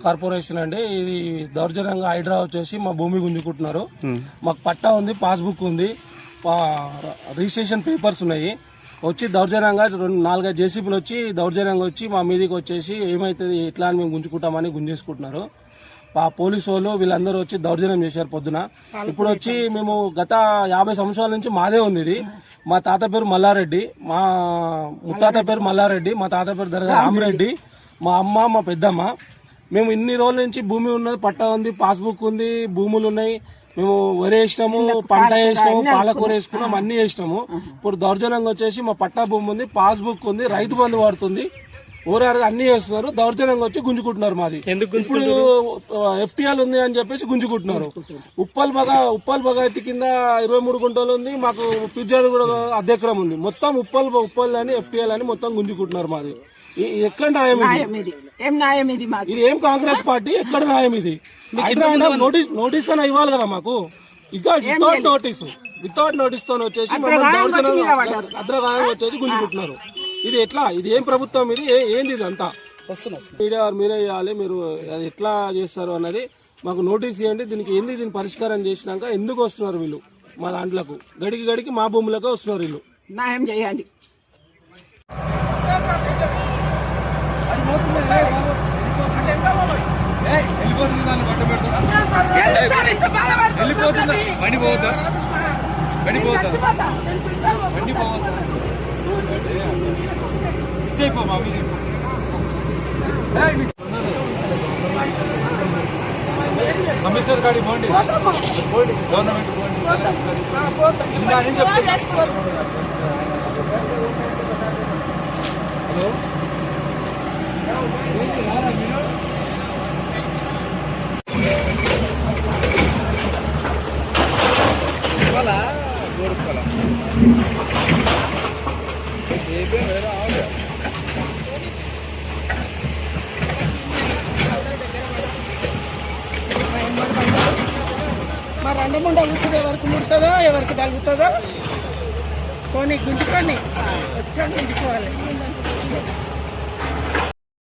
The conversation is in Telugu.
కార్పొరేషన్ అండి. ఇది దౌర్జన్యంగా హైడ్రా వచ్చేసి మా భూమి గుంజుకుంటున్నారు. మాకు పట్టా ఉంది, పాస్బుక్ ఉంది, రిజిస్ట్రేషన్ పేపర్స్ ఉన్నాయి. వచ్చి దౌర్జన్యంగా 4-5 జేసీబీలు వచ్చి దౌర్జన్యంగా వచ్చి మా మీదకి వచ్చేసి ఏమైతుంది ఎట్లా అని మేము గుంజుకుంటామని గుంజేసుకుంటున్నారు. పోలీసు వాళ్ళు వీళ్ళందరూ వచ్చి దౌర్జన్యం చేశారు పొద్దున. ఇప్పుడు వచ్చి మేము గత 50 సంవత్సరాల నుంచి మాదే ఉంది ఇది. మా తాత పేరు మల్లారెడ్డి, మా ముత్తాత పేరు మల్లారెడ్డి, మా తాత పేరు దర్గా రామిరెడ్డి, మా అమ్మ మా పెద్దమ్మ. మేము ఇన్ని రోజుల నుంచి భూమి ఉన్నది, పట్టా ఉంది, పాస్బుక్ ఉంది, భూములు ఉన్నాయి. మేము వరి వేసినాము, పంట వేసినాము, పాలకూర వేసుకున్నాము, అన్ని వేసినాము. ఇప్పుడు దౌర్జన్యంగా వచ్చేసి మా పట్టా భూమి ఉంది, పాస్బుక్ ఉంది, రైతు బంధు పడుతుంది, ఓరారు అన్ని చేస్తున్నారు. దౌర్జన్యంగా వచ్చి గుంజుకుంటున్నారు. మాది ఇప్పుడు ఎఫ్టీఎల్ ఉంది అని చెప్పేసి గుంజుకుంటున్నారు. ఉప్పల్ భగవతి కింద 23 గుంటలు ఉంది. మాకు పిజ్జాది కూడా అద్దెకరం ఉంది. మొత్తం ఉప్పల్ అని ఎఫ్టీఎల్ అని మొత్తం గుంజుకుంటున్నారు. మాది ఎక్కడ న్యాయం ఇది? ఇది ఏం కాంగ్రెస్ పార్టీ? ఎక్కడ న్యాయం ఇది? నోటీస్ అని ఇవ్వాలి కదా మాకు. వితౌట్ నోటీస్ తో వచ్చేసి అద్రగాయం వచ్చేసి గుంజుకుంటున్నారు. ఇది ఎట్లా? ఇది ఏం ప్రభుత్వం? ఇది ఏంది? ఇది అంతా మీడియా మీరే ఇవ్వాలి. మీరు ఎట్లా చేస్తారు అన్నది మాకు నోటీస్ ఇవ్వండి. దీనికి ఏంది? దీని పరిష్కారం చేసినాక ఎందుకు వస్తున్నారు వీళ్ళు మా దాంట్లకు? గడికి మా భూములకు వస్తున్నారు వీళ్ళు. న్యాయం చేయండి. వెళ్ళిపోతుంది, దాన్ని పట్ట వెళ్ళిపోతుంది. బండి పోవద్దా? బండి పోవద్దా? బండి పోవద్దా? ఇచ్చేయిపో మా మీద. కమిషనర్ గాడి పోండి, గవర్నమెంట్ పోండి. హలో మరి అండముండ కూర్చుని ఎవరికి ముడుతుందో ఎవరికి తగ్గుతుందో కొని గుంజుకొని వచ్చి గుంజుకోవాలి.